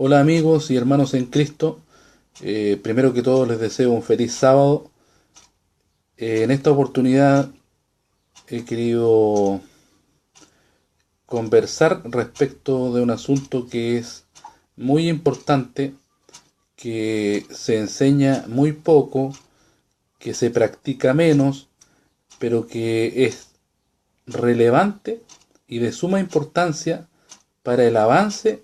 Hola amigos y hermanos en Cristo. Primero que todo les deseo un feliz sábado. En esta oportunidad he querido conversar respecto de un asunto que es muy importante, que se enseña muy poco, que se practica menos, pero que es relevante y de suma importancia para el avance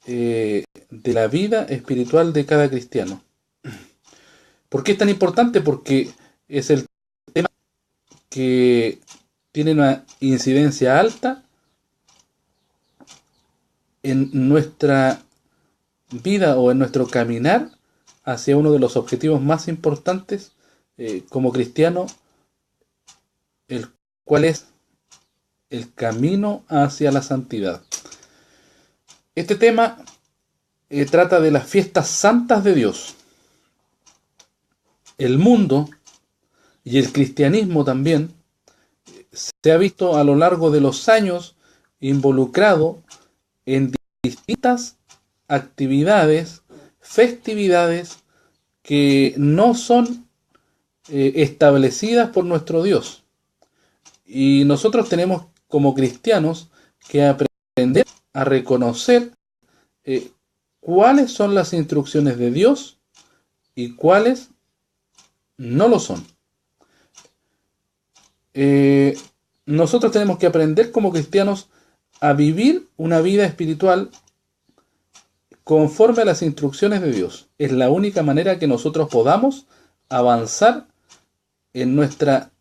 de la vida espiritual de cada cristiano. ¿Por qué es tan importante? Porque es el que tiene una incidencia alta en nuestra vida o en nuestro caminar hacia uno de los objetivos más importantes como cristiano, el cual es el camino hacia la santidad. Este tema trata de las fiestas santas de Dios. El mundo y el cristianismo también se ha visto a lo largo de los años involucrado en distintas actividades, festividades que no son establecidas por nuestro Dios. Y nosotros tenemos como cristianos que aprender a reconocer eh, cuáles son las instrucciones de Dios y cuáles no lo son. Eh, Nosotros tenemos que aprender como cristianos a vivir una vida espiritual conforme a las instrucciones de Dios. Es la única manera que nosotros podamos avanzar en nuestra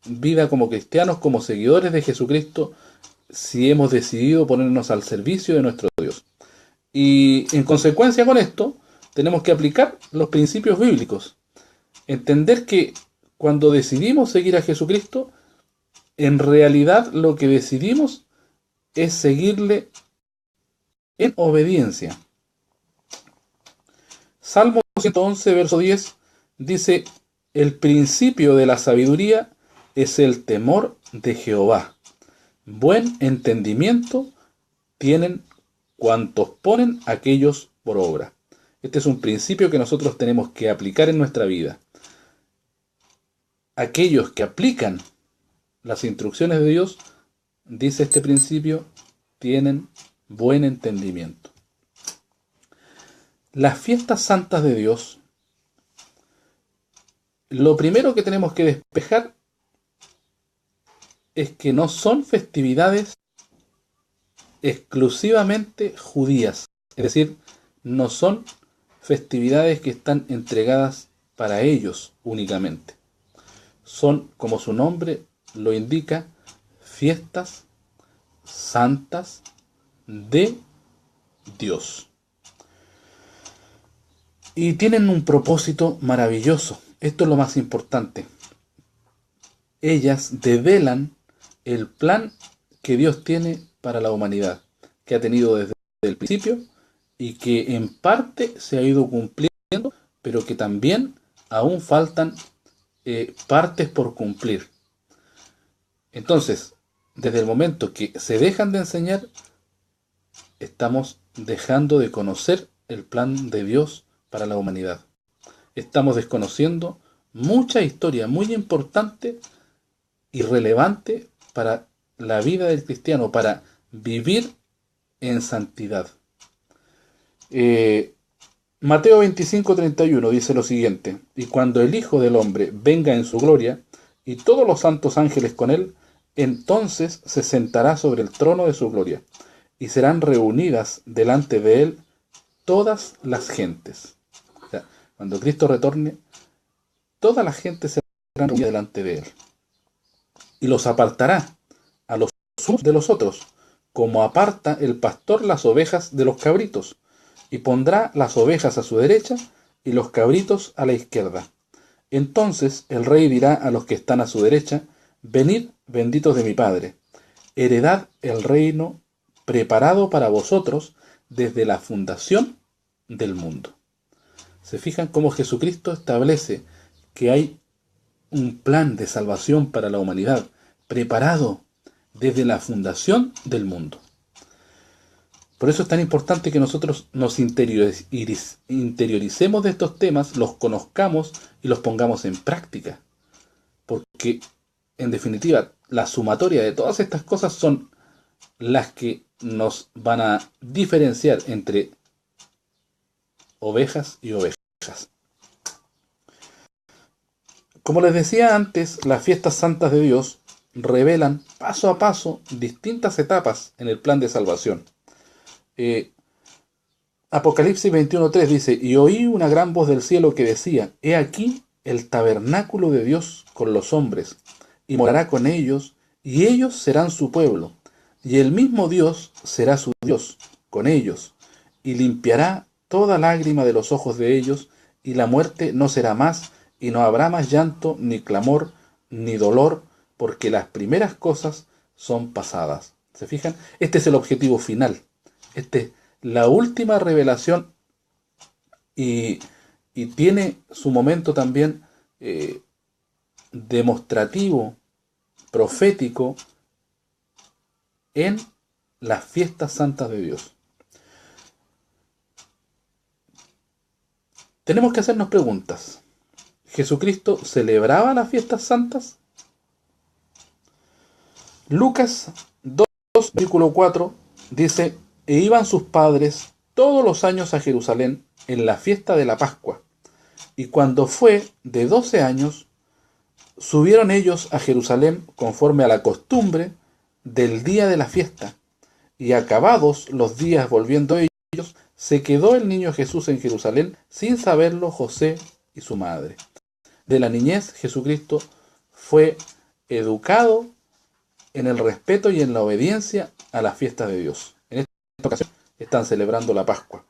vida como cristianos, como seguidores de Jesucristo, si hemos decidido ponernos al servicio de nuestro Dios. Y en consecuencia con esto, tenemos que aplicar los principios bíblicos. Entender que cuando decidimos seguir a Jesucristo, en realidad lo que decidimos es seguirle en obediencia. Salmo 111, verso 10, dice: el principio de la sabiduría es el temor de Jehová. Buen entendimiento tienen cuantos ponen aquellos por obra. Este es un principio que nosotros tenemos que aplicar en nuestra vida. Aquellos que aplican las instrucciones de Dios, dice este principio, tienen buen entendimiento. Las fiestas santas de Dios, lo primero que tenemos que despejar es que no son festividades exclusivamente judías, es decir, no son festividades que están entregadas para ellos únicamente. Son, como su nombre lo indica, fiestas santas de Dios. Y tienen un propósito maravilloso. Esto es lo más importante. Ellas develan el plan que Dios tiene para la humanidad, que ha tenido desde el principio y que en parte se ha ido cumpliendo, pero que también aún faltan partes por cumplir. Entonces, desde el momento que se dejan de enseñar, estamos dejando de conocer el plan de Dios para la humanidad. Estamos desconociendo mucha historia muy importante y relevante para la vida del cristiano, para vivir en santidad. Mateo 25:31 dice lo siguiente: y cuando el Hijo del Hombre venga en su gloria, y todos los santos ángeles con él, entonces se sentará sobre el trono de su gloria, y serán reunidas delante de él todas las gentes. O sea, cuando Cristo retorne, toda la gente será reunida delante de él, y los apartará a los unos de los otros, como aparta el pastor las ovejas de los cabritos, y pondrá las ovejas a su derecha y los cabritos a la izquierda. Entonces el rey dirá a los que están a su derecha: venid, benditos de mi Padre, heredad el reino preparado para vosotros desde la fundación del mundo. ¿Se fijan cómo Jesucristo establece que hay un plan de salvación para la humanidad preparado desde la fundación del mundo? Por eso es tan importante que nosotros nos interioricemos de estos temas, los conozcamos y los pongamos en práctica. Porque, en definitiva, la sumatoria de todas estas cosas son las que nos van a diferenciar entre ovejas y ovejas. Como les decía antes, las fiestas santas de Dios revelan paso a paso distintas etapas en el plan de salvación. Apocalipsis 21:3 dice: y oí una gran voz del cielo que decía: he aquí el tabernáculo de Dios con los hombres, y morará con ellos, y ellos serán su pueblo, y el mismo Dios será su Dios con ellos, y limpiará toda lágrima de los ojos de ellos, y la muerte no será más, y no habrá más llanto, ni clamor, ni dolor, porque las primeras cosas son pasadas. ¿Se fijan? Este es el objetivo final. Este es la última revelación y tiene su momento también demostrativo, profético, en las fiestas santas de Dios. Tenemos que hacernos preguntas. ¿Jesucristo celebraba las fiestas santas? Lucas 2, versículo 4 dice: e iban sus padres todos los años a Jerusalén en la fiesta de la Pascua, y cuando fue de 12 años, subieron ellos a Jerusalén conforme a la costumbre del día de la fiesta, y acabados los días volviendo ellos, se quedó el niño Jesús en Jerusalén, sin saberlo José y su madre. De la niñez, Jesucristo fue educado en el respeto y en la obediencia a las fiestas de Dios. En esta ocasión están celebrando la Pascua.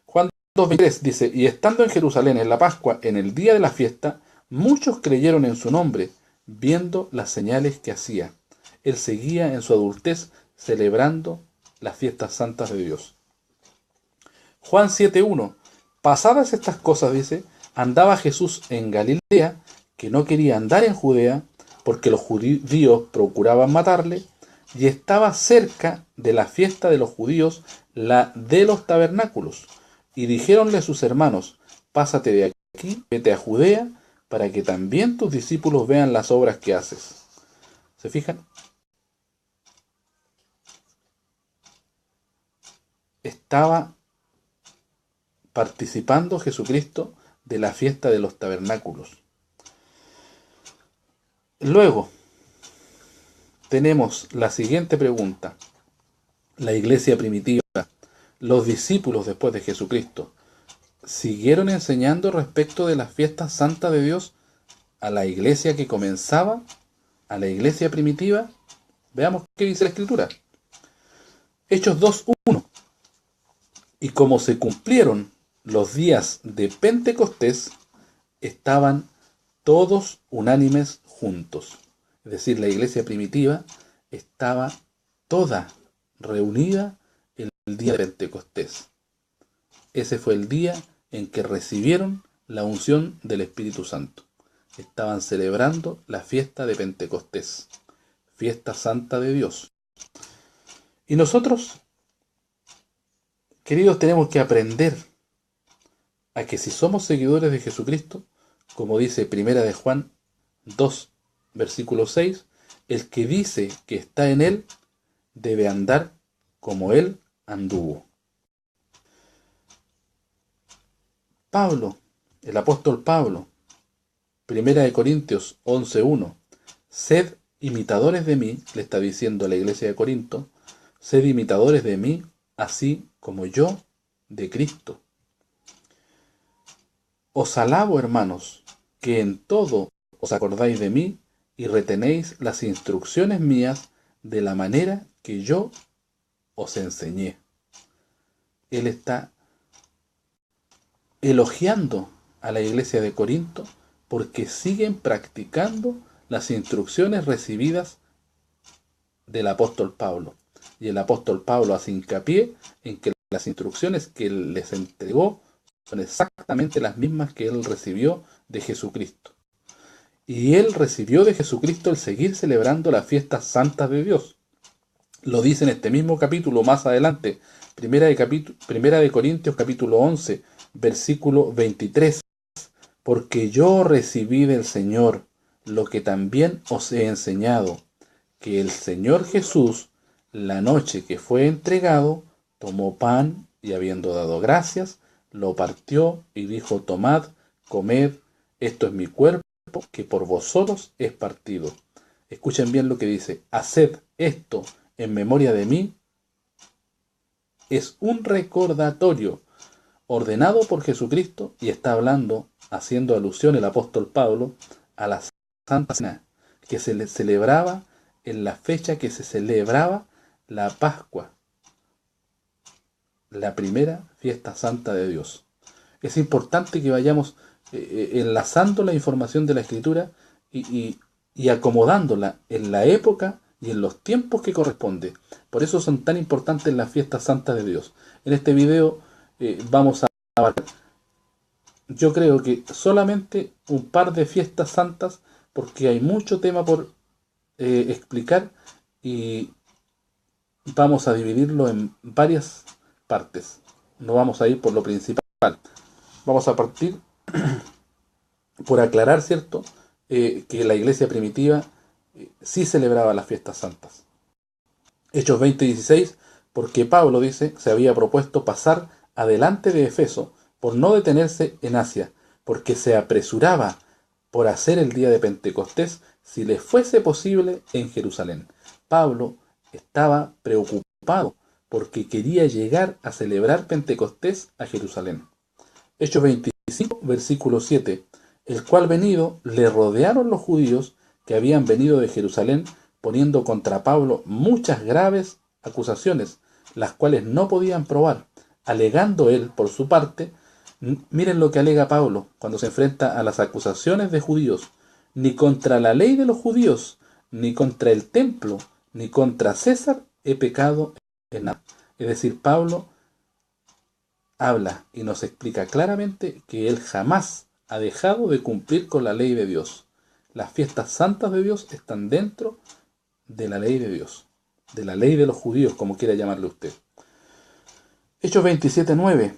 Juan 2:23 dice: y estando en Jerusalén en la Pascua, en el día de la fiesta, muchos creyeron en su nombre, viendo las señales que hacía. Él seguía en su adultez celebrando las fiestas santas de Dios. Juan 7:1: pasadas estas cosas, dice, andaba Jesús en Galilea, que no quería andar en Judea, porque los judíos procuraban matarle, y estaba cerca de la fiesta de los judíos, la de los tabernáculos. Y dijéronle sus hermanos: pásate de aquí, vete a Judea, para que también tus discípulos vean las obras que haces. ¿Se fijan? Estaba participando Jesucristo de la fiesta de los tabernáculos. Luego, tenemos la siguiente pregunta. La iglesia primitiva, los discípulos después de Jesucristo, ¿siguieron enseñando respecto de las fiestas santas de Dios a la iglesia que comenzaba, a la iglesia primitiva? Veamos qué dice la Escritura. Hechos 2:1: y como se cumplieron los días de Pentecostés, estaban todos unánimes juntos. Es decir, la iglesia primitiva estaba toda reunida el día de Pentecostés. Ese fue el día en que recibieron la unción del Espíritu Santo. Estaban celebrando la fiesta de Pentecostés, fiesta santa de Dios. Y nosotros, queridos, tenemos que aprender a que si somos seguidores de Jesucristo, como dice Primera de Juan 2, versículo 6, el que dice que está en él debe andar como él anduvo. Pablo, el apóstol Pablo, Primera de Corintios 11:1, sed imitadores de mí, le está diciendo a la iglesia de Corinto, sed imitadores de mí, así como yo de Cristo. Os alabo, hermanos, que en todo os acordáis de mí y retenéis las instrucciones mías de la manera que yo os enseñé. Él está elogiando a la iglesia de Corinto porque siguen practicando las instrucciones recibidas del apóstol Pablo. Y el apóstol Pablo hace hincapié en que las instrucciones que él les entregó son exactamente las mismas que él recibió de Jesucristo. Y él recibió de Jesucristo el seguir celebrando las fiestas santas de Dios. Lo dice en este mismo capítulo más adelante, Primera de Corintios capítulo 11, versículo 23. Porque yo recibí del Señor lo que también os he enseñado, que el Señor Jesús, la noche que fue entregado, tomó pan y habiendo dado gracias, lo partió y dijo: tomad, comed, esto es mi cuerpo, que por vosotros es partido. Escuchen bien lo que dice: haced esto en memoria de mí. Es un recordatorio ordenado por Jesucristo y está hablando, haciendo alusión el apóstol Pablo a la Santa Cena, que se le celebraba en la fecha que se celebraba la Pascua, la primera fiesta santa de Dios. Es importante que vayamos enlazando la información de la Escritura y acomodándola en la época y en los tiempos que corresponde. Por eso son tan importantes las fiestas santas de Dios. En este video vamos a abarcar, yo creo que solamente un par de fiestas santas, porque hay mucho tema por explicar y vamos a dividirlo en varias partes. No vamos a ir por lo principal. Vamos a partir por aclarar, ¿cierto?, que la iglesia primitiva sí celebraba las fiestas santas. Hechos 20:16, porque Pablo, dice, se había propuesto pasar adelante de Efeso por no detenerse en Asia, porque se apresuraba por hacer el día de Pentecostés, si le fuese posible, en Jerusalén. Pablo estaba preocupado porque quería llegar a celebrar Pentecostés a Jerusalén. Hechos 25, versículo 7, el cual venido le rodearon los judíos que habían venido de Jerusalén, poniendo contra Pablo muchas graves acusaciones, las cuales no podían probar, alegando él por su parte. Miren lo que alega Pablo cuando se enfrenta a las acusaciones de judíos: ni contra la ley de los judíos, ni contra el templo, ni contra César he pecado en nada. Es decir, Pablo habla y nos explica claramente que él jamás ha dejado de cumplir con la ley de Dios. Las fiestas santas de Dios están dentro de la ley de Dios, de la ley de los judíos, como quiera llamarle usted. Hechos 27:9,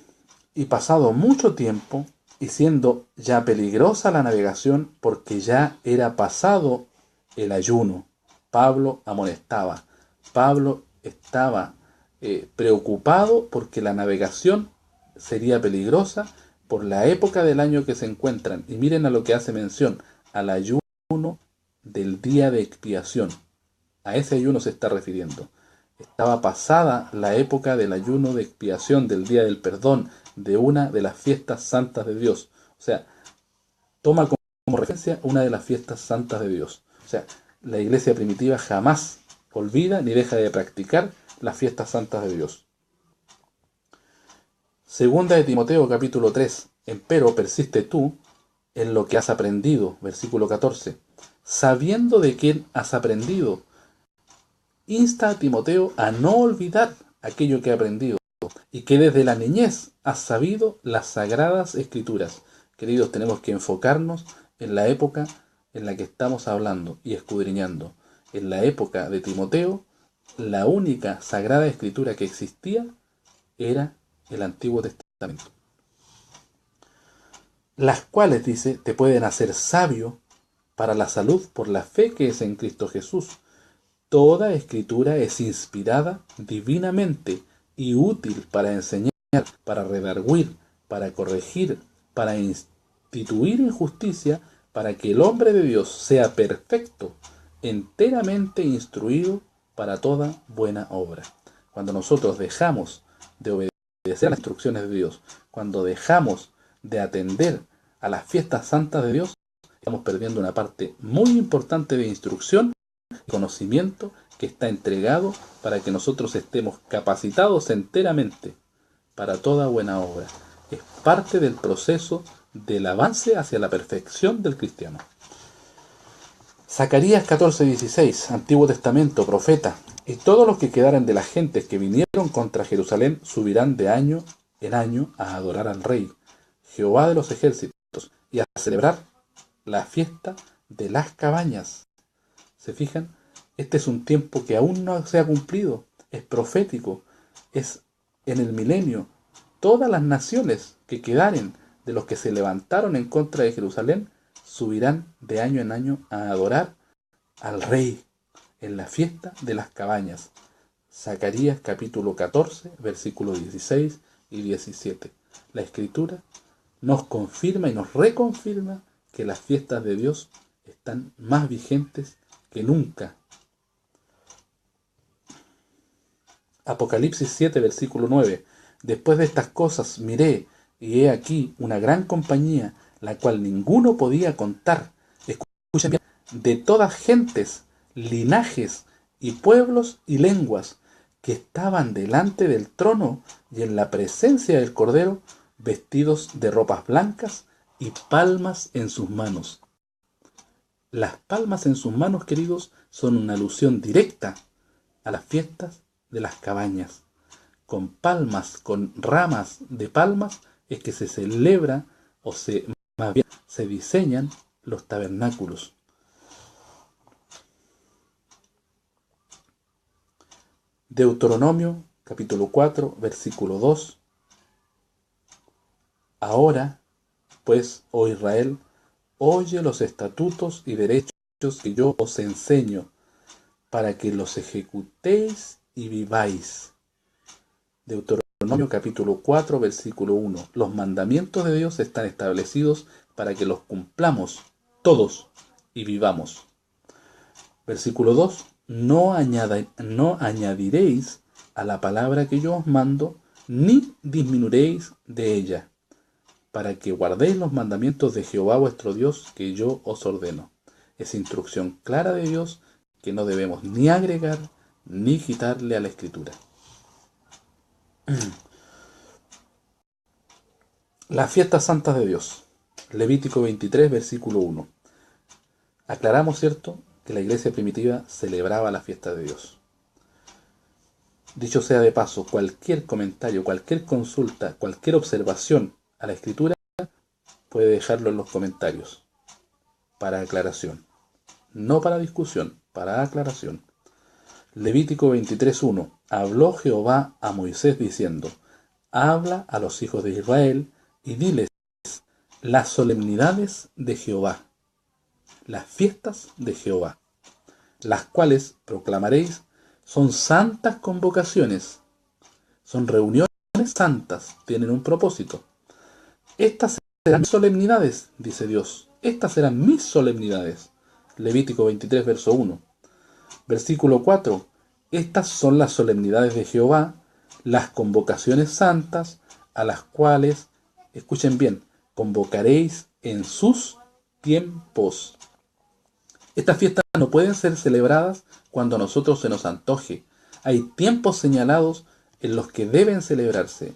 y pasado mucho tiempo, y siendo ya peligrosa la navegación, porque ya era pasado el ayuno, Pablo amonestaba. Pablo estaba preocupado porque la navegación sería peligrosa por la época del año que se encuentran. Y miren a lo que hace mención: al ayuno del día de expiación. A ese ayuno se está refiriendo. Estaba pasada la época del ayuno de expiación, del día del perdón, de una de las fiestas santas de Dios. O sea, toma como referencia una de las fiestas santas de Dios. O sea, la iglesia primitiva jamás olvida ni deja de practicar las fiestas santas de Dios. Segunda de Timoteo capítulo 3, empero persiste tú en lo que has aprendido, versículo 14, sabiendo de quién has aprendido. Insta a Timoteo a no olvidar aquello que ha aprendido y que desde la niñez has sabido las sagradas escrituras. Queridos, tenemos que enfocarnos en la época en la que estamos hablando y escudriñando. En la época de Timoteo, la única sagrada escritura que existía era el Antiguo Testamento, las cuales, dice, te pueden hacer sabio para la salud por la fe que es en Cristo Jesús. Toda escritura es inspirada divinamente y útil para enseñar, para redarguir, para corregir, para instituir en justicia, para que el hombre de Dios sea perfecto, enteramente instruido para toda buena obra. Cuando nosotros dejamos de obedecer las instrucciones de Dios, cuando dejamos de atender a las fiestas santas de Dios, estamos perdiendo una parte muy importante de instrucción y conocimiento que está entregado para que nosotros estemos capacitados enteramente para toda buena obra. Es parte del proceso del avance hacia la perfección del cristiano. Zacarías 14:16, Antiguo Testamento, profeta: y todos los que quedaren de las gentes que vinieron contra Jerusalén subirán de año en año a adorar al Rey, Jehová de los ejércitos, y a celebrar la fiesta de las cabañas. ¿Se fijan? Este es un tiempo que aún no se ha cumplido, es profético, es en el milenio, todas las naciones que quedaren de los que se levantaron en contra de Jerusalén subirán de año en año a adorar al Rey en la fiesta de las cabañas. Zacarías capítulo 14, versículos 16 y 17. La Escritura nos confirma y nos reconfirma que las fiestas de Dios están más vigentes que nunca. Apocalipsis 7, versículo 9. Después de estas cosas miré, y he aquí una gran compañía, la cual ninguno podía contar. Escuchen bien, de todas gentes, linajes y pueblos y lenguas, que estaban delante del trono y en la presencia del Cordero, vestidos de ropas blancas y palmas en sus manos. Las palmas en sus manos, queridos, son una alusión directa a las fiestas de las cabañas. Con palmas, con ramas de palmas, es que se celebra más bien se diseñan los tabernáculos. Deuteronomio capítulo 4, versículo 2. Ahora, pues, oh Israel, oye los estatutos y derechos que yo os enseño, para que los ejecutéis y viváis. Deuteronomio capítulo 4, versículo 1. Los mandamientos de Dios están establecidos para que los cumplamos todos y vivamos. Versículo 2. No añadiréis a la palabra que yo os mando, ni disminuiréis de ella, para que guardéis los mandamientos de Jehová vuestro Dios que yo os ordeno. Es instrucción clara de Dios que no debemos ni agregar ni quitarle a la Escritura. Las fiestas santas de Dios. Levítico 23, versículo 1. Aclaramos, ¿cierto?, que la iglesia primitiva celebraba la fiesta de Dios. Dicho sea de paso, cualquier comentario, cualquier consulta, cualquier observación a la Escritura puede dejarlo en los comentarios para aclaración. No para discusión, para aclaración. Levítico 23:1. Habló Jehová a Moisés diciendo: habla a los hijos de Israel y diles las solemnidades de Jehová, las fiestas de Jehová, las cuales proclamaréis, son santas convocaciones, son reuniones santas, tienen un propósito. Estas serán mis solemnidades, dice Dios, estas serán mis solemnidades. Levítico 23, verso 1. Versículo 4. Estas son las solemnidades de Jehová, las convocaciones santas, a las cuales, escuchen bien, convocaréis en sus tiempos. Estas fiestas no pueden ser celebradas cuando a nosotros se nos antoje. Hay tiempos señalados en los que deben celebrarse.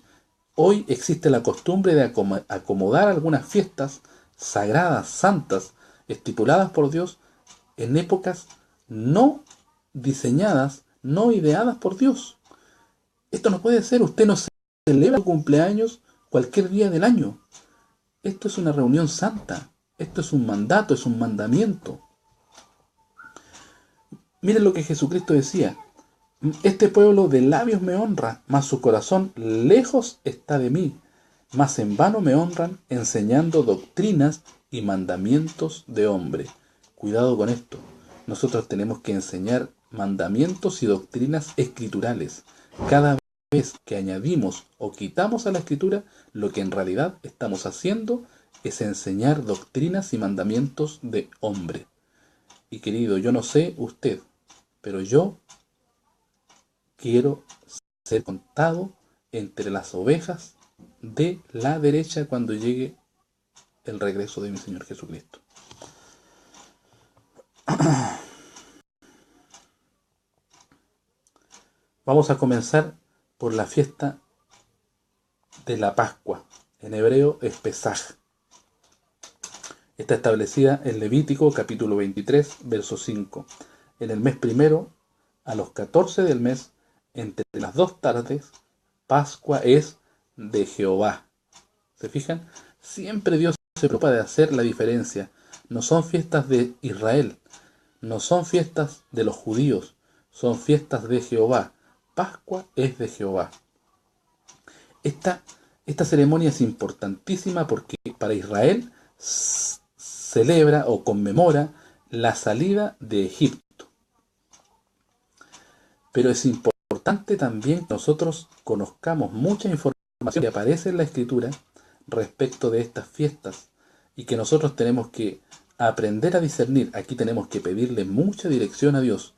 Hoy existe la costumbre de acomodar algunas fiestas sagradas, santas, estipuladas por Dios en épocas no diseñadas, no ideadas por Dios. Esto no puede ser. Usted no celebra su cumpleaños cualquier día del año. Esto es una reunión santa. Esto es un mandato, es un mandamiento. Miren lo que Jesucristo decía: este pueblo de labios me honra, mas su corazón lejos está de mí. Mas en vano me honran, enseñando doctrinas y mandamientos de hombre. Cuidado con esto. Nosotros tenemos que enseñar mandamientos y doctrinas escriturales. Cada vez que añadimos o quitamos a la Escritura, lo que en realidad estamos haciendo es enseñar doctrinas y mandamientos de hombre. Y querido, yo no sé usted, pero yo quiero ser contado entre las ovejas de la derecha cuando llegue el regreso de mi Señor Jesucristo. Vamos a comenzar por la fiesta de la Pascua. En hebreo es Pesaj. Está establecida en Levítico capítulo 23, verso 5. En el mes primero, a los 14 del mes, entre las 2 tardes, Pascua es de Jehová. ¿Se fijan? Siempre Dios se preocupa de hacer la diferencia. No son fiestas de Israel, no son fiestas de los judíos, son fiestas de Jehová. Pascua es de Jehová. Esta, esta ceremonia es importantísima porque para Israel celebra o conmemora la salida de Egipto. Pero es importante también que nosotros conozcamos mucha información que aparece en la Escritura respecto de estas fiestas y que nosotros tenemos que aprender a discernir. Aquí tenemos que pedirle mucha dirección a Dios,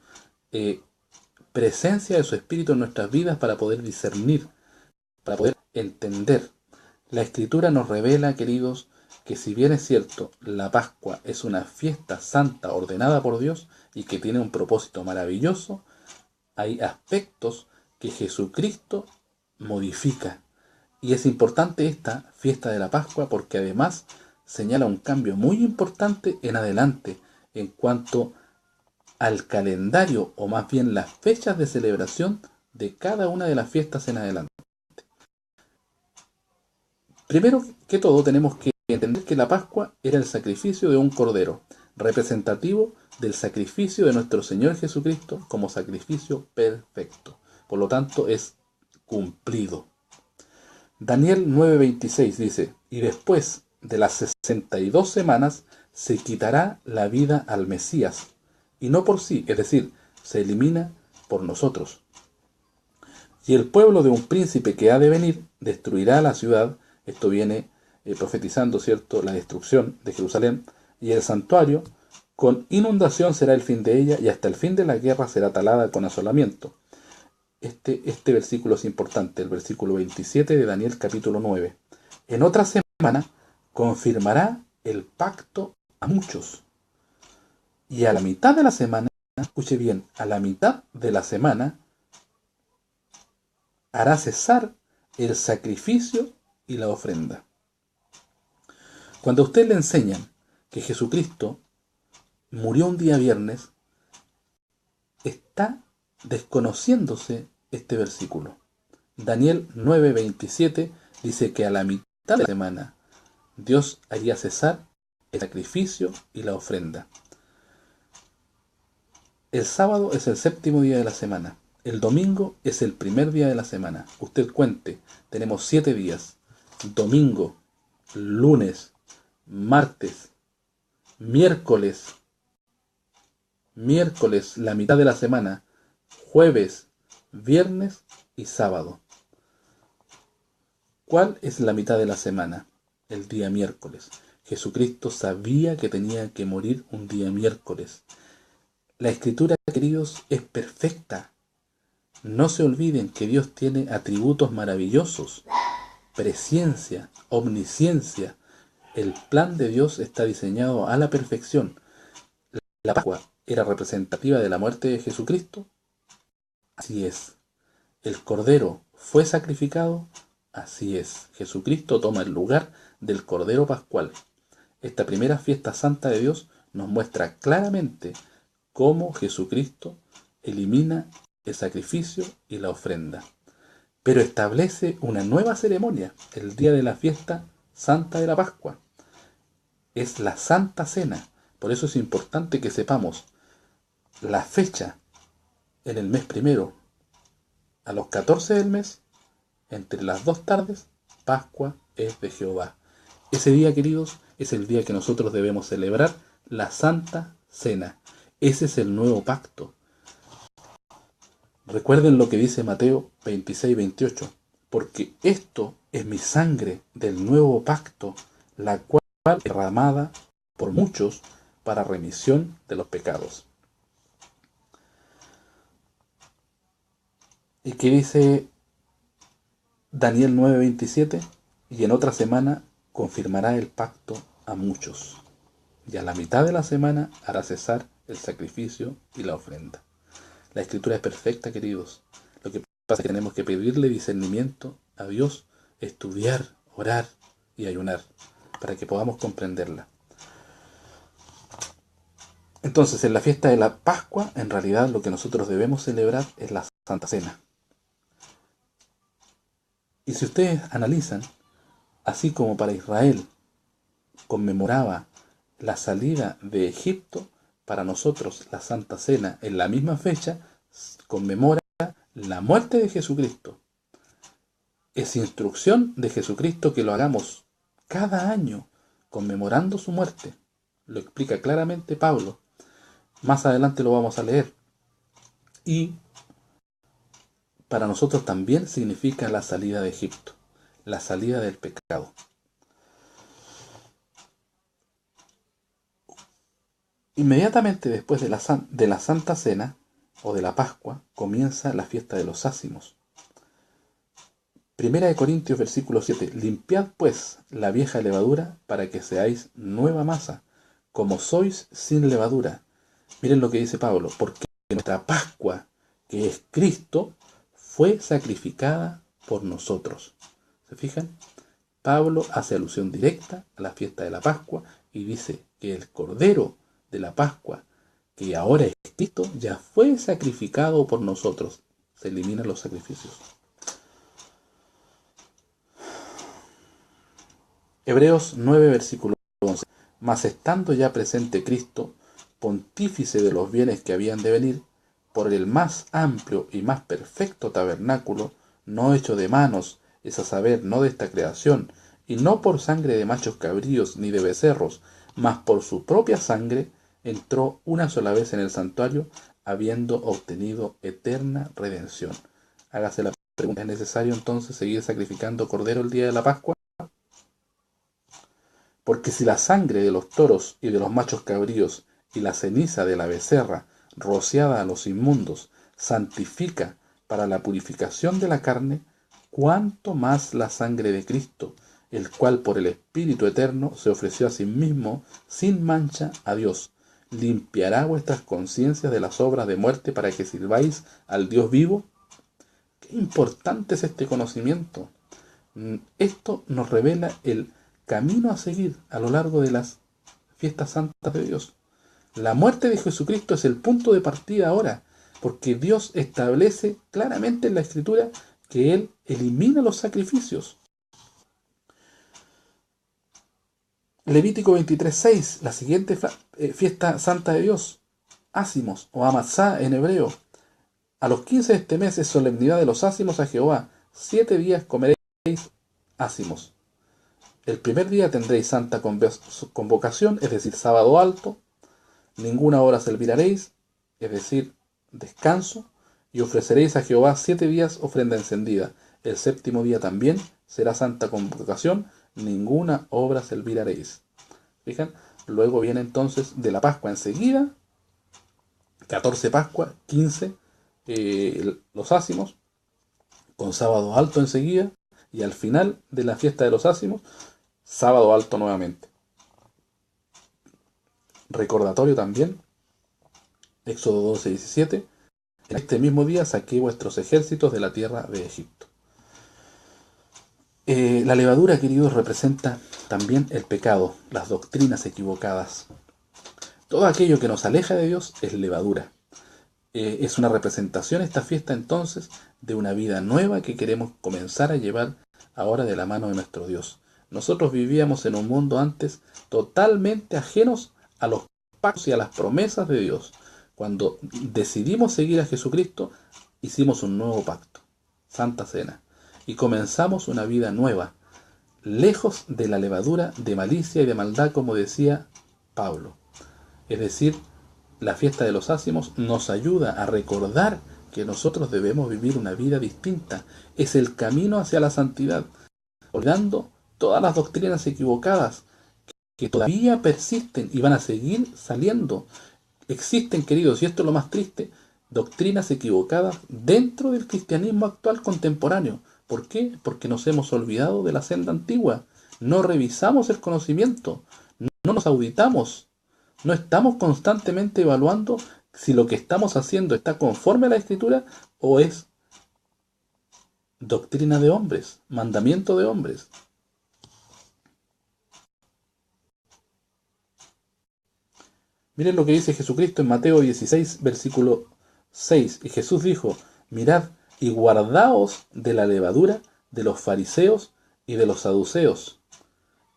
presencia de su Espíritu en nuestras vidas para poder discernir, para poder entender. La Escritura nos revela, queridos, que si bien es cierto, la Pascua es una fiesta santa ordenada por Dios y que tiene un propósito maravilloso, hay aspectos que Jesucristo modifica. Y es importante esta fiesta de la Pascua porque además señala un cambio muy importante en adelante en cuanto al calendario o más bien las fechas de celebración de cada una de las fiestas en adelante. Primero que todo tenemos que entender que la Pascua era el sacrificio de un cordero, representativo del sacrificio de nuestro Señor Jesucristo como sacrificio perfecto. Por lo tanto, es cumplido. Daniel 9:26 dice, y después de las 62 semanas se quitará la vida al Mesías, y no por sí, es decir, se elimina por nosotros. Y el pueblo de un príncipe que ha de venir destruirá la ciudad. Esto viene profetizando, ¿cierto?, la destrucción de Jerusalén, y el santuario con inundación será el fin de ella, y hasta el fin de la guerra será talada con asolamiento. Este versículo es importante, el versículo 27 de Daniel capítulo 9. En otra semana confirmará el pacto a muchos, y a la mitad de la semana, escuche bien, a la mitad de la semana hará cesar el sacrificio y la ofrenda. Cuando a usted le enseñan que Jesucristo murió un día viernes, está desconociéndose este versículo. Daniel 9:27 dice que a la mitad de la semana Dios haría cesar el sacrificio y la ofrenda. El sábado es el séptimo día de la semana. El domingo es el primer día de la semana. Usted cuente, tenemos 7 días. Domingo, lunes, martes, miércoles, la mitad de la semana, jueves, viernes y sábado. ¿Cuál es la mitad de la semana? El día miércoles. Jesucristo sabía que tenía que morir un día miércoles. La Escritura, queridos, es perfecta. No se olviden que Dios tiene atributos maravillosos: presciencia, omnisciencia. El plan de Dios está diseñado a la perfección. La Pascua era representativa de la muerte de Jesucristo. Así es. El Cordero fue sacrificado. Así es. Jesucristo toma el lugar del Cordero Pascual. Esta primera fiesta santa de Dios nos muestra claramente cómo Jesucristo elimina el sacrificio y la ofrenda. Pero establece una nueva ceremonia, el día de la fiesta santa de la Pascua. Es la Santa Cena. Por eso es importante que sepamos la fecha en el mes primero. A los 14 del mes, entre las 2 tardes, Pascua es de Jehová. Ese día, queridos, es el día que nosotros debemos celebrar la Santa Cena. Ese es el nuevo pacto. Recuerden lo que dice Mateo 26:28, porque esto es mi sangre del nuevo pacto, la cual es derramada por muchos para remisión de los pecados. ¿Y qué dice Daniel 9:27? Y en otra semana confirmará el pacto a muchos, y a la mitad de la semana hará cesar el sacrificio y la ofrenda. La Escritura es perfecta, queridos. Lo que pasa es que tenemos que pedirle discernimiento a Dios, estudiar, orar y ayunar para que podamos comprenderla. Entonces, en la fiesta de la Pascua, en realidad lo que nosotros debemos celebrar es la Santa Cena. Y si ustedes analizan, así como para Israel conmemoraba la salida de Egipto, para nosotros la Santa Cena en la misma fecha conmemora la muerte de Jesucristo. Es instrucción de Jesucristo que lo hagamos cada año, conmemorando su muerte. Lo explica claramente Pablo. Más adelante lo vamos a leer. Y para nosotros también significa la salida de Egipto, la salida del pecado. Inmediatamente después de la Santa Cena o de la Pascua comienza la fiesta de los ácimos. Primera de Corintios versículo 7. Limpiad pues la vieja levadura para que seáis nueva masa, como sois sin levadura. Miren lo que dice Pablo, porque nuestra Pascua, que es Cristo, fue sacrificada por nosotros. ¿Se fijan? Pablo hace alusión directa a la fiesta de la Pascua y dice que el Cordero de la Pascua, que ahora es Cristo, ya fue sacrificado por nosotros. Se eliminan los sacrificios. Hebreos 9, versículo 11. Mas estando ya presente Cristo, pontífice de los bienes que habían de venir, por el más amplio y más perfecto tabernáculo, no hecho de manos, es a saber, no de esta creación, y no por sangre de machos cabríos ni de becerros, mas por su propia sangre, entró una sola vez en el santuario, habiendo obtenido eterna redención. Hágase la pregunta, ¿es necesario entonces seguir sacrificando cordero el día de la Pascua? Porque si la sangre de los toros y de los machos cabríos y la ceniza de la becerra, rociada a los inmundos, santifica para la purificación de la carne, cuánto más la sangre de Cristo, el cual por el Espíritu Eterno se ofreció a sí mismo sin mancha a Dios, limpiará vuestras conciencias de las obras de muerte para que sirváis al Dios vivo. Qué importante es este conocimiento. Esto nos revela el camino a seguir a lo largo de las fiestas santas de Dios. La muerte de Jesucristo es el punto de partida ahora, porque Dios establece claramente en la Escritura que Él elimina los sacrificios. Levítico 23:6, la siguiente fiesta santa de Dios, ácimos o Amatzá en hebreo. A los 15 de este mes es solemnidad de los ácimos a Jehová. 7 días comeréis ácimos. El primer día tendréis santa convocación, es decir, sábado alto. Ninguna hora serviraréis, es decir, descanso. Y ofreceréis a Jehová 7 días ofrenda encendida. El séptimo día también será santa convocación, ninguna obra serviraréis. ¿Fijan? Luego viene entonces de la Pascua enseguida, 14 Pascua, 15 los ácimos, con sábado alto enseguida, y al final de la fiesta de los ácimos, sábado alto nuevamente. Recordatorio también, Éxodo 12:17, en este mismo día saqué vuestros ejércitos de la tierra de Egipto. La levadura, queridos, representa también el pecado, las doctrinas equivocadas. Todo aquello que nos aleja de Dios es levadura. Es una representación esta fiesta entonces de una vida nueva que queremos comenzar a llevar ahora de la mano de nuestro Dios. Nosotros vivíamos en un mundo antes totalmente ajenos a los pactos y a las promesas de Dios. Cuando decidimos seguir a Jesucristo, hicimos un nuevo pacto, Santa Cena, y comenzamos una vida nueva, lejos de la levadura de malicia y de maldad, como decía Pablo. Es decir, la fiesta de los ácimos nos ayuda a recordar que nosotros debemos vivir una vida distinta. Es el camino hacia la santidad, olvidando todas las doctrinas equivocadas que todavía persisten y van a seguir saliendo. Existen, queridos, y esto es lo más triste, doctrinas equivocadas dentro del cristianismo actual contemporáneo. ¿Por qué? Porque nos hemos olvidado de la senda antigua. No revisamos el conocimiento, no nos auditamos. No estamos constantemente evaluando si lo que estamos haciendo está conforme a la Escritura o es doctrina de hombres, mandamiento de hombres. Miren lo que dice Jesucristo en Mateo 16, versículo 6. Y Jesús dijo, mirad y guardaos de la levadura de los fariseos y de los saduceos.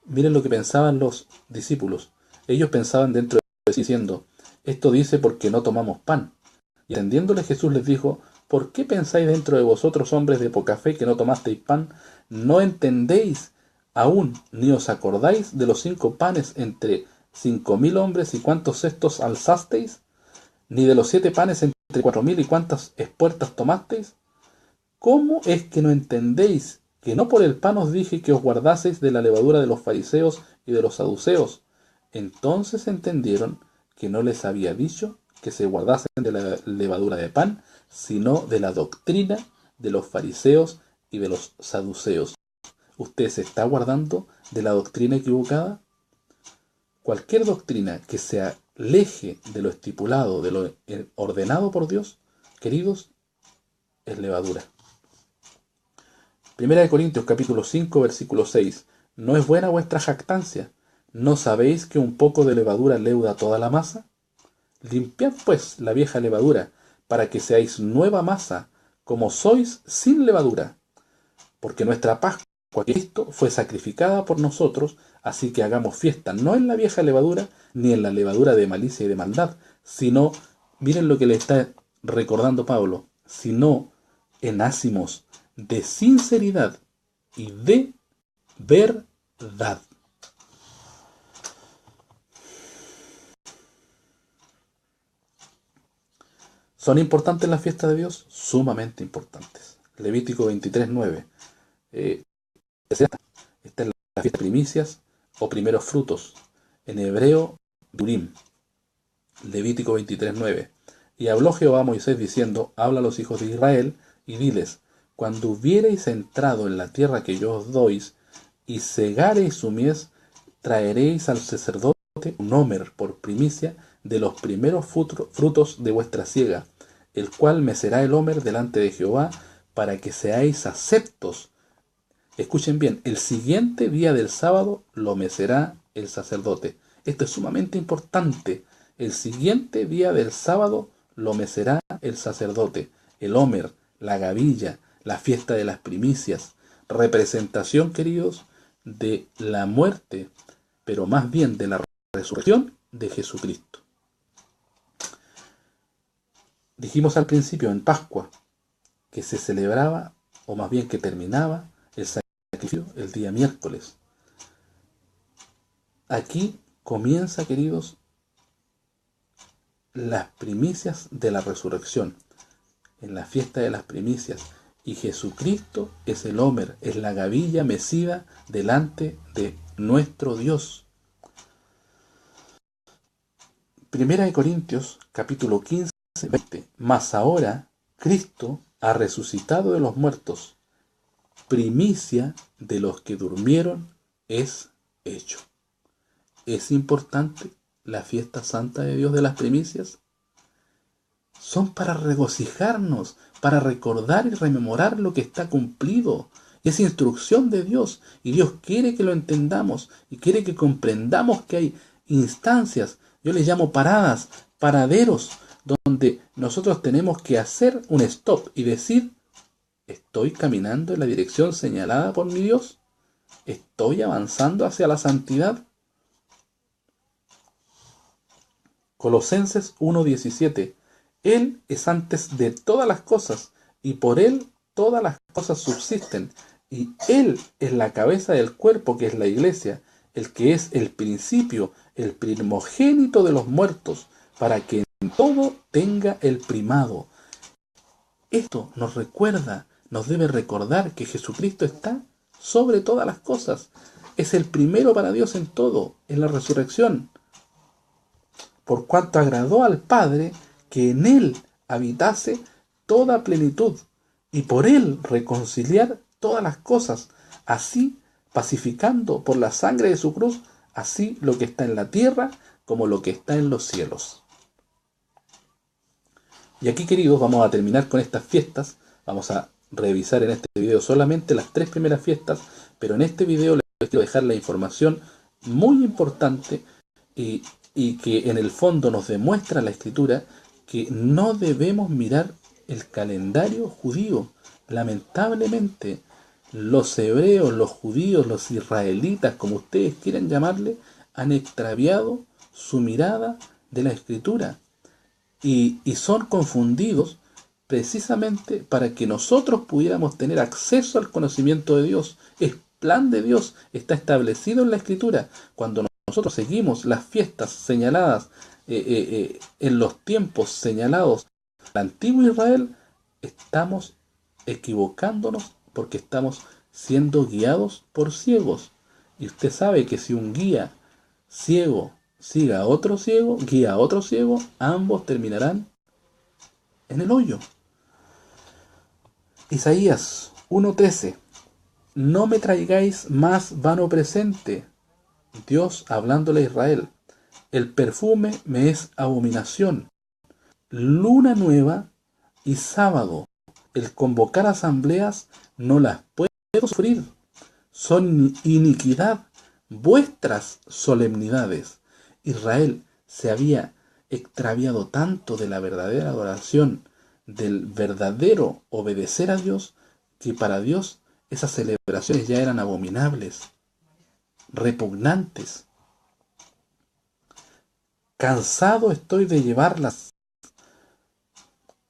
Miren lo que pensaban los discípulos. Ellos pensaban dentro de sí diciendo, esto dice porque no tomamos pan. Y atendiéndole Jesús les dijo, ¿Por qué pensáis dentro de vosotros, hombres de poca fe, que no tomasteis pan? ¿No entendéis aún, ni os acordáis de los 5 panes entre 5000 hombres y cuántos cestos alzasteis? ¿Ni de los 7 panes entre 4000 y cuántas espuertas tomasteis? ¿Cómo es que no entendéis que no por el pan os dije que os guardaseis de la levadura de los fariseos y de los saduceos? Entonces entendieron que no les había dicho que se guardasen de la levadura de pan, sino de la doctrina de los fariseos y de los saduceos. ¿Usted se está guardando de la doctrina equivocada? Cualquier doctrina que se aleje de lo estipulado, de lo ordenado por Dios, queridos, es levadura. Primera de Corintios capítulo 5 versículo 6. ¿No es buena vuestra jactancia? ¿No sabéis que un poco de levadura leuda toda la masa? Limpiad pues la vieja levadura, para que seáis nueva masa, como sois sin levadura. Porque nuestra Pascua, Cristo, fue sacrificada por nosotros, así que hagamos fiesta no en la vieja levadura, ni en la levadura de malicia y de maldad, sino, miren lo que le está recordando Pablo, sino en ácimos de sinceridad y de verdad. ¿Son importantes las fiestas de Dios? Sumamente importantes. Levítico 23:9. Esta es la fiesta de primicias o primeros frutos. En hebreo, Durim. Levítico 23:9. Y habló Jehová a Moisés diciendo, habla a los hijos de Israel y diles, cuando hubiereis entrado en la tierra que yo os doy, y segareis su mies, traeréis al sacerdote un homer por primicia de los primeros frutos de vuestra siega, el cual mecerá el homer delante de Jehová, para que seáis aceptos. Escuchen bien, el siguiente día del sábado lo mecerá el sacerdote. Esto es sumamente importante. El siguiente día del sábado lo mecerá el sacerdote. El homer, la gavilla, la fiesta de las primicias, representación, queridos, de la muerte, pero más bien de la resurrección de Jesucristo. Dijimos al principio en Pascua que se celebraba, o más bien que terminaba, el sacrificio el día miércoles. Aquí comienza, queridos, las primicias de la resurrección, en la fiesta de las primicias, y Jesucristo es el homer, es la gavilla mecida delante de nuestro Dios. Primera de Corintios, capítulo 15, 20. Mas ahora Cristo ha resucitado de los muertos, primicia de los que durmieron es hecho. ¿Es importante la fiesta santa de Dios de las primicias? Son para regocijarnos, para recordar y rememorar lo que está cumplido. Es instrucción de Dios y Dios quiere que lo entendamos y quiere que comprendamos que hay instancias, yo les llamo paradas, paraderos, donde nosotros tenemos que hacer un stop y decir, ¿estoy caminando en la dirección señalada por mi Dios? ¿Estoy avanzando hacia la santidad? Colosenses 1:17. Él es antes de todas las cosas, y por Él todas las cosas subsisten. Y Él es la cabeza del cuerpo, que es la iglesia, el que es el principio, el primogénito de los muertos, para que en todo tenga el primado. Esto nos recuerda, nos debe recordar que Jesucristo está sobre todas las cosas. Es el primero para Dios en todo, en la resurrección. Por cuanto agradó al Padre que en Él habitase toda plenitud, y por Él reconciliar todas las cosas, así pacificando por la sangre de su cruz, así lo que está en la tierra como lo que está en los cielos. Y aquí, queridos, vamos a terminar con estas fiestas. Vamos a revisar en este video solamente las 3 primeras fiestas, pero en este video les quiero dejar la información muy importante y que en el fondo nos demuestra la Escritura que no debemos mirar el calendario judío. Lamentablemente, los hebreos, los judíos, los israelitas, como ustedes quieran llamarle, han extraviado su mirada de la Escritura y son confundidos precisamente para que nosotros pudiéramos tener acceso al conocimiento de Dios. Es plan de Dios, está establecido en la Escritura. Cuando nosotros seguimos las fiestas señaladas en los tiempos señalados al antiguo Israel, estamos equivocándonos porque estamos siendo guiados por ciegos. Y usted sabe que si un guía ciego siga a otro ciego, guía a otro ciego, ambos terminarán en el hoyo. Isaías 1:13. No me traigáis más vano presente. Dios hablándole a Israel. El perfume me es abominación. Luna nueva y sábado. El convocar asambleas no las puedo sufrir. Son iniquidad vuestras solemnidades. Israel se había extraviado tanto de la verdadera adoración, del verdadero obedecer a Dios, que para Dios esas celebraciones ya eran abominables, repugnantes. Cansado estoy de llevarlas.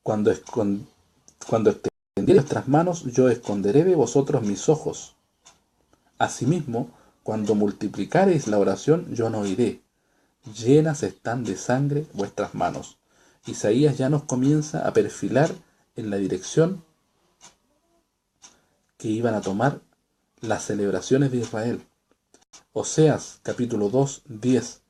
Cuando extendiere vuestras manos, yo esconderé de vosotros mis ojos. Asimismo, cuando multiplicareis la oración, yo no oiré. Llenas están de sangre vuestras manos. Isaías ya nos comienza a perfilar en la dirección que iban a tomar las celebraciones de Israel. Oseas capítulo 2:10.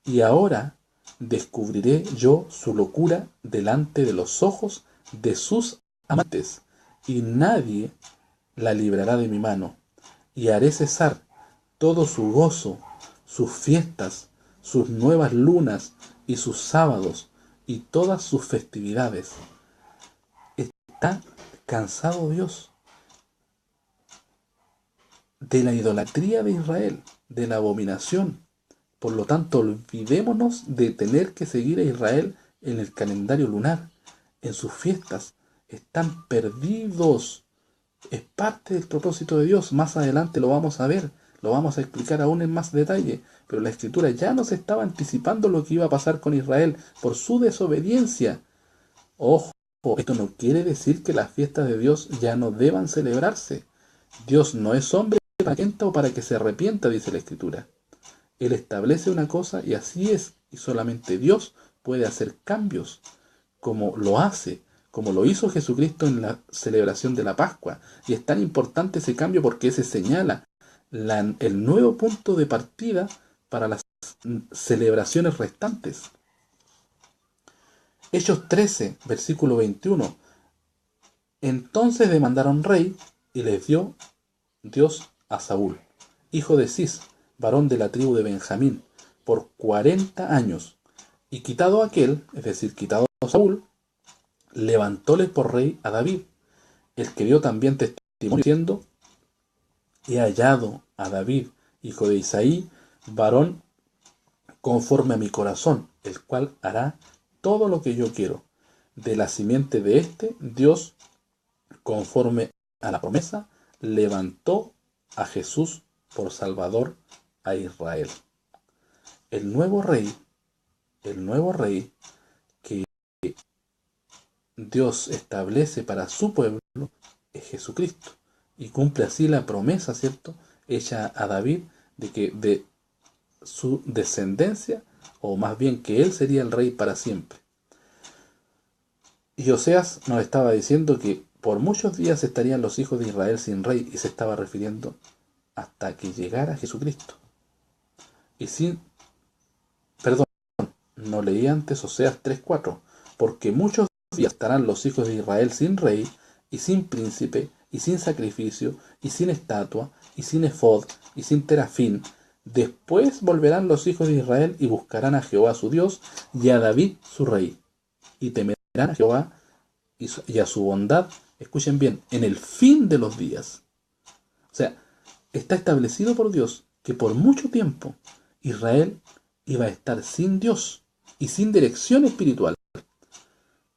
Y ahora descubriré yo su locura delante de los ojos de sus amantes, y nadie la librará de mi mano. Y haré cesar todo su gozo, sus fiestas, sus nuevas lunas y sus sábados y todas sus festividades. Está cansado Dios de la idolatría de Israel, de la abominación. Por lo tanto, olvidémonos de tener que seguir a Israel en el calendario lunar, en sus fiestas. Están perdidos. Es parte del propósito de Dios. Más adelante lo vamos a ver, lo vamos a explicar aún en más detalle. Pero la Escritura ya nos estaba anticipando lo que iba a pasar con Israel por su desobediencia. Ojo, esto no quiere decir que las fiestas de Dios ya no deban celebrarse. Dios no es hombre para que mienta o para que se arrepienta, dice la Escritura. Él establece una cosa y así es, y solamente Dios puede hacer cambios, como lo hace, como lo hizo Jesucristo en la celebración de la Pascua. Y es tan importante ese cambio porque se señala el nuevo punto de partida para las celebraciones restantes. Hechos 13, versículo 21. Entonces demandaron rey y les dio Dios a Saúl, hijo de Cis, varón de la tribu de Benjamín, por 40 años. Y quitado aquel, es decir, quitado Saúl, levantóle por rey a David, el que dio también testimonio diciendo: he hallado a David, hijo de Isaí, varón conforme a mi corazón, el cual hará todo lo que yo quiero. De la simiente de este, Dios, conforme a la promesa, levantó a Jesús por Salvador a Israel. El nuevo rey que Dios establece para su pueblo es Jesucristo, y cumple así la promesa, ¿cierto?, hecha a David de que de su descendencia, o más bien que él sería el rey para siempre. Y Oseas nos estaba diciendo que por muchos días estarían los hijos de Israel sin rey, y se estaba refiriendo hasta que llegara Jesucristo. Y no leí antes Oseas 3:4, porque muchos días estarán los hijos de Israel sin rey, y sin príncipe, y sin sacrificio, y sin estatua, y sin efod, y sin terafín. Después volverán los hijos de Israel y buscarán a Jehová su Dios y a David su rey, y temerán a Jehová y a su bondad, escuchen bien, en el fin de los días. O sea, está establecido por Dios que por mucho tiempo Israel iba a estar sin Dios y sin dirección espiritual,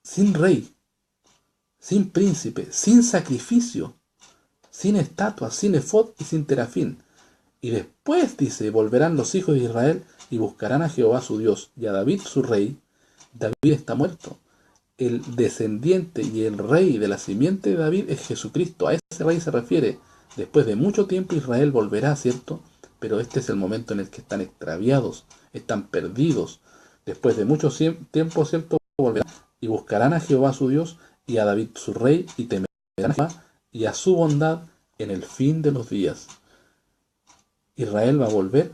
sin rey, sin príncipe, sin sacrificio, sin estatua, sin efod y sin terafín. Y después dice: volverán los hijos de Israel y buscarán a Jehová su Dios y a David su rey. David está muerto. el descendiente y el rey de la simiente de David es Jesucristo. A ese rey se refiere. Después de mucho tiempo Israel volverá, ¿cierto? Pero este es el momento en el que están extraviados, están perdidos. Después de mucho tiempo, ¿cierto? Volverán y buscarán a Jehová su Dios y a David su rey y temerán a Jehová y a su bondad en el fin de los días. ¿Israel va a volver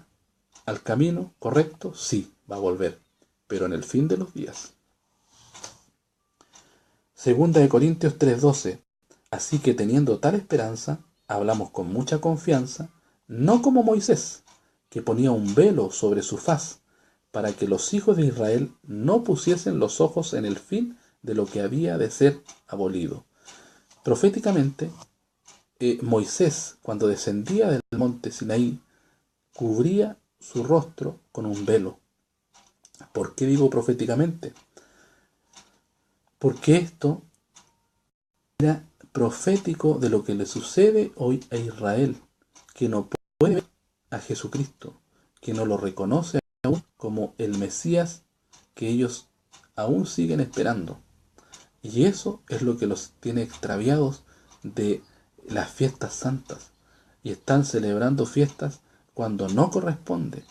al camino correcto? Sí, va a volver, pero en el fin de los días. Segunda de Corintios 3:12. Así que teniendo tal esperanza, hablamos con mucha confianza, no como Moisés, que ponía un velo sobre su faz, para que los hijos de Israel no pusiesen los ojos en el fin de lo que había de ser abolido. Proféticamente, Moisés, cuando descendía del monte Sinaí, cubría su rostro con un velo. ¿Por qué digo proféticamente? Porque esto era profético de lo que le sucede hoy a Israel, que no puede ver a Jesucristo, que no lo reconoce aún como el Mesías que ellos aún siguen esperando. Y eso es lo que los tiene extraviados de las fiestas santas. Y están celebrando fiestas cuando no corresponde.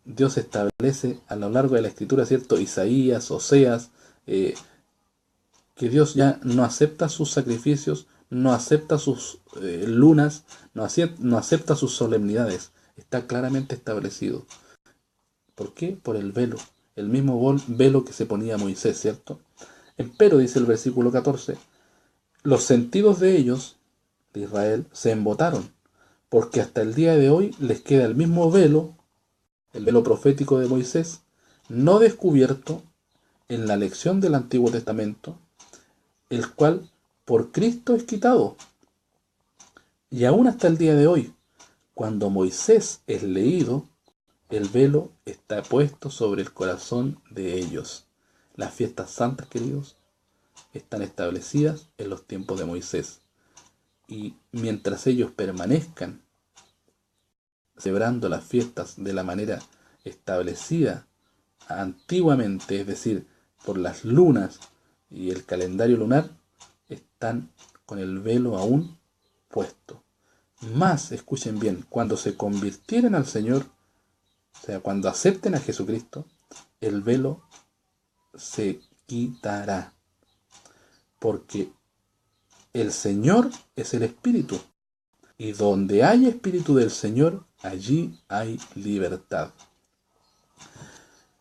Dios establece a lo largo de la Escritura, ¿cierto? Isaías, Oseas, que Dios ya no acepta sus sacrificios, no acepta sus lunas, no acepta sus solemnidades. Está claramente establecido. ¿Por qué? Por el velo. El mismo velo que se ponía Moisés, ¿cierto? Empero, dice el versículo 14, los sentidos de ellos, de Israel, se embotaron, porque hasta el día de hoy les queda el mismo velo, el velo profético de Moisés, no descubierto en la lección del Antiguo Testamento, el cual por Cristo es quitado. Y aún hasta el día de hoy, cuando Moisés es leído, el velo está puesto sobre el corazón de ellos. Las fiestas santas, queridos, están establecidas en los tiempos de Moisés. Y mientras ellos permanezcan celebrando las fiestas de la manera establecida antiguamente, es decir, por las lunas y el calendario lunar, están con el velo aún puesto. Más, escuchen bien, cuando se convirtieren al Señor, o sea, cuando acepten a Jesucristo, el velo se quitará. Porque el Señor es el Espíritu. Y donde hay Espíritu del Señor, allí hay libertad.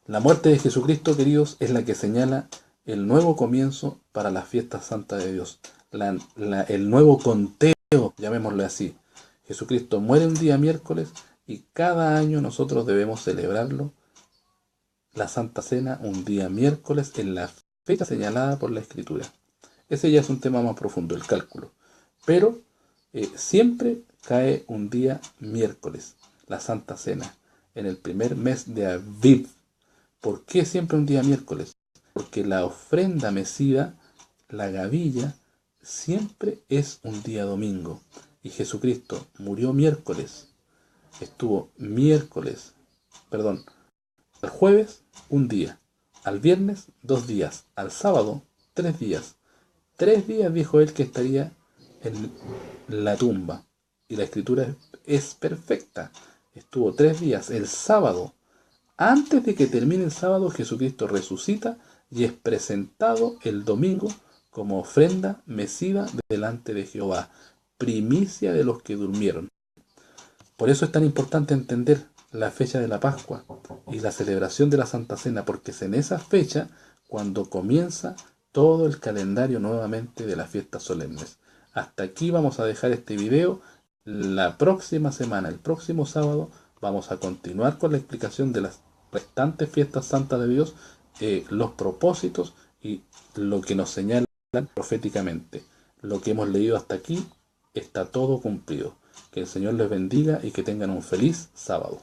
La muerte de Jesucristo, queridos, es la que señala el nuevo comienzo para las fiestas santas de Dios. El nuevo conteo, llamémoslo así. Jesucristo muere un día miércoles y cada año nosotros debemos celebrarlo, la Santa Cena, un día miércoles en la fecha señalada por la Escritura. Ese ya es un tema más profundo, el cálculo. Pero siempre cae un día miércoles, la Santa Cena, en el primer mes de Aviv. ¿Por qué siempre un día miércoles? Porque la ofrenda mecida, la gavilla, siempre es un día domingo. Y Jesucristo murió miércoles, estuvo al jueves un día, al viernes 2 días, al sábado 3 días. 3 días dijo él que estaría en la tumba. Y la escritura es perfecta. Estuvo 3 días. El sábado, antes de que termine el sábado, Jesucristo resucita y es presentado el domingo como ofrenda mecida delante de Jehová, primicia de los que durmieron. Por eso es tan importante entender la fecha de la Pascua y la celebración de la Santa Cena, porque es en esa fecha cuando comienza todo el calendario nuevamente de las fiestas solemnes. Hasta aquí vamos a dejar este video. La próxima semana, el próximo sábado, vamos a continuar con la explicación de las restantes fiestas santas de Dios, los propósitos y lo que nos señalan proféticamente. Lo que hemos leído hasta aquí está todo cumplido. Que el Señor les bendiga y que tengan un feliz sábado.